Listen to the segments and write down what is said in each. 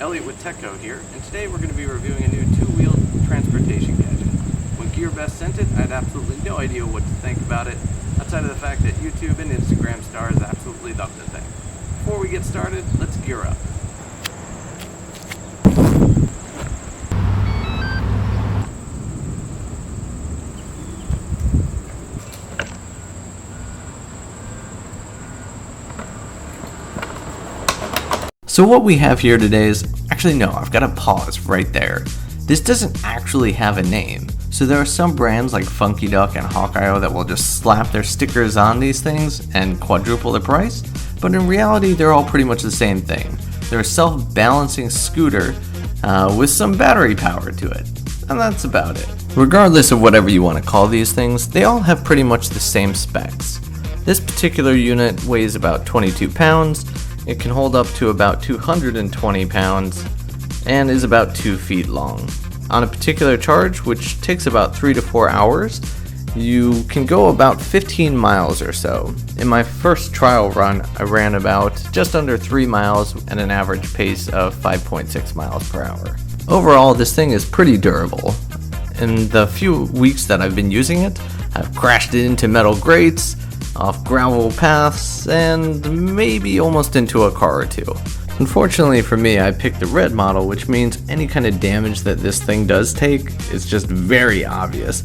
Elliot with TechCo here, and today we're going to be reviewing a new two-wheeled transportation gadget. When GearBest sent it, I had absolutely no idea what to think about it, outside of the fact that YouTube and Instagram stars absolutely love the thing. Before we get started, let's gear up. So what we have here today is, actually no, I've got to pause right there. This doesn't actually have a name. So there are some brands like Funky Duck and Hawkeye that will just slap their stickers on these things and quadruple the price, but in reality they're all pretty much the same thing. They're a self-balancing scooter with some battery power to it, and that's about it. Regardless of whatever you want to call these things, they all have pretty much the same specs. This particular unit weighs about 22 pounds, it can hold up to about 220 pounds, and is about 2 feet long. On a particular charge, which takes about 3 to 4 hours, you can go about 15 miles or so. In my first trial run, I ran about just under 3 miles at an average pace of 5.6 miles per hour. Overall, this thing is pretty durable. In the few weeks that I've been using it, I've crashed it into metal grates, off gravel paths, and maybe almost into a car or two. Unfortunately for me, I picked the red model, which means any kind of damage that this thing does take is just very obvious.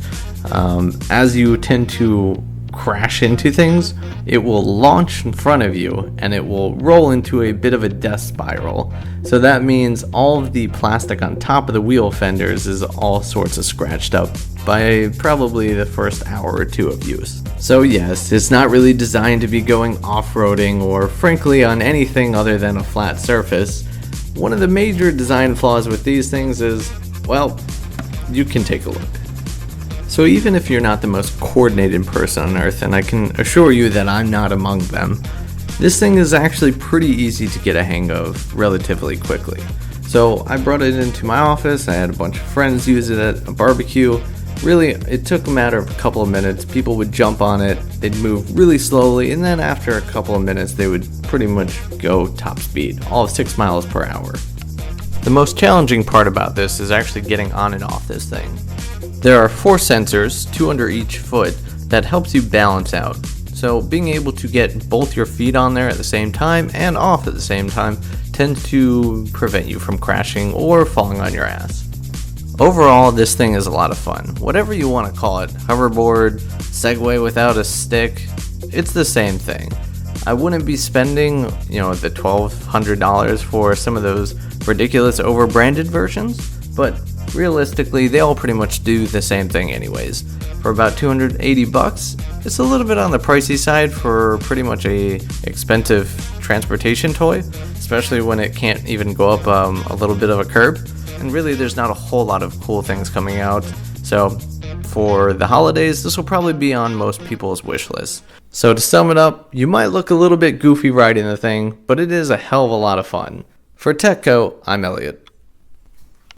As you tend to crash into things, it will launch in front of you and it will roll into a bit of a death spiral. So that means all of the plastic on top of the wheel fenders is all sorts of scratched up by probably the first hour or two of use. So yes, it's not really designed to be going off-roading or frankly on anything other than a flat surface. One of the major design flaws with these things is, well, you can take a look. So even if you're not the most coordinated person on earth, and I can assure you that I'm not among them, this thing is actually pretty easy to get a hang of relatively quickly. So I brought it into my office, I had a bunch of friends use it at a barbecue. Really, it took a matter of a couple of minutes. People would jump on it, they'd move really slowly, and then after a couple of minutes they would pretty much go top speed, all of 6 miles per hour. The most challenging part about this is actually getting on and off this thing. There are 4 sensors, 2 under each foot, that helps you balance out. So being able to get both your feet on there at the same time and off at the same time tends to prevent you from crashing or falling on your ass. Overall, this thing is a lot of fun. Whatever you want to call it, hoverboard, Segway without a stick, it's the same thing. I wouldn't be spending, the $1,200 for some of those ridiculous over-branded versions, but realistically, they all pretty much do the same thing anyways. For about $280, it's a little bit on the pricey side for pretty much a expensive transportation toy, especially when it can't even go up a little bit of a curb. And really, there's not a whole lot of cool things coming out. So for the holidays, this will probably be on most people's wish list. So to sum it up, you might look a little bit goofy riding the thing, but it is a hell of a lot of fun. For TechCo, I'm Elliot.